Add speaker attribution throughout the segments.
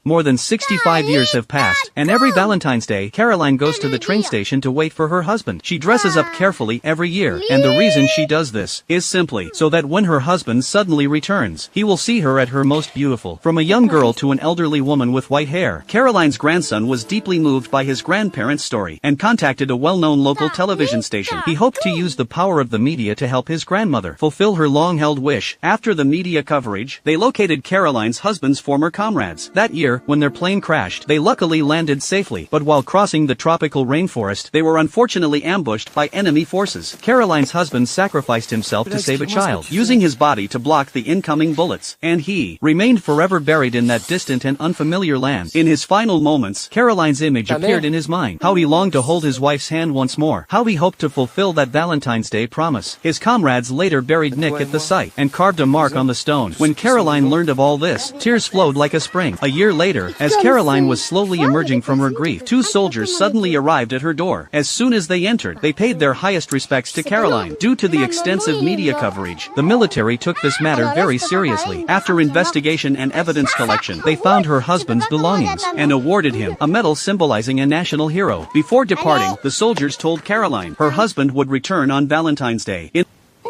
Speaker 1: More than 65 years have passed, and every Valentine's Day, Caroline goes to the train station to wait for her husband. She dresses up carefully every year, and the reason she does this is simply so that when her husband suddenly returns, he will see her at her most beautiful. From a young girl to an elderly woman with white hair, Caroline's grandson was deeply moved by his grandparents' story and contacted a well-known local television station. He hoped to use the power of the media to help his grandmother fulfill her long-held wish. After the media coverage, they located Caroline's husband's former comrades. That year, when their plane crashed, they luckily landed safely, but while crossing the tropical rainforest, they were unfortunately ambushed by enemy forces. Caroline's husband sacrificed himself to save a child, using his body to block the incoming bullets, and he remained forever buried in that distant and unfamiliar land. In his final moments, Caroline's image appeared in his mind. How he longed to hold his wife's hand once more. How he hoped to fulfill that Valentine's Day promise. His comrades later buried Nick at the site and carved a mark on the stone. When Caroline learned of all this, tears flowed like a spring. A year later, as Caroline was slowly emerging from her grief, two soldiers suddenly arrived at her door. As soon as they entered, they paid their highest respects to Caroline. Due to the extensive media coverage, the military took this matter very seriously. After investigation and evidence collection, they found her husband's belongings and awarded him a medal symbolizing a national hero. Before departing, the soldiers told Caroline her husband would return on Valentine's Day.
Speaker 2: Tu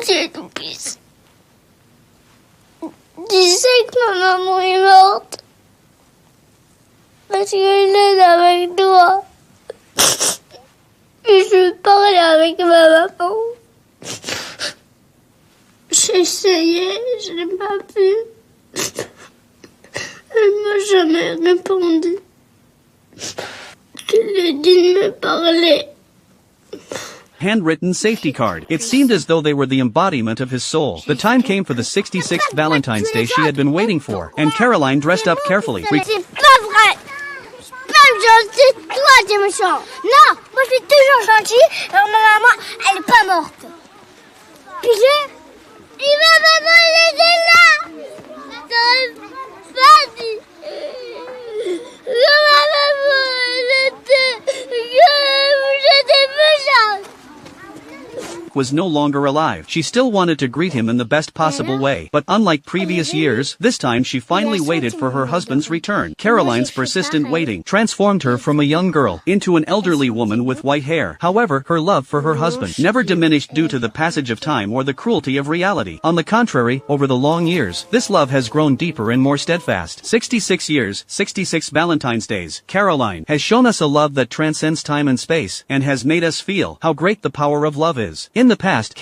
Speaker 2: sais que ma maman est morte parce qu'elle est avec toi. Et je parlais avec ma maman. J'ai essayé, je n'ai pas pu. Elle m'a jamais répondu. Je lui ai dit de me parler.
Speaker 1: Handwritten safety card. It seemed as though they were the embodiment of his soul. The time came for the 66th Valentine's Day she had been waiting for, and Caroline dressed up carefully.
Speaker 2: C'est pas vrai! Même gentil, toi t'es méchant! Non, moi je suis toujours gentil, alors ma maman, elle est pas morte. Pigé? Et ma maman, elle était là! T'aurais pas dit! Que ma maman, elle était... que j'étais méchante!
Speaker 1: Was no longer alive. She still wanted to greet him in the best possible way, but unlike previous years, this time she finally waited for her husband's return. Caroline's persistent waiting transformed her from a young girl into an elderly woman with white hair. However, her love for her husband never diminished due to the passage of time or the cruelty of reality. On the contrary, over the long years, this love has grown deeper and more steadfast. 66 years, 66 Valentine's Days. Caroline has shown us a love that transcends time and space, and has made us feel how great the power of love is. In the past,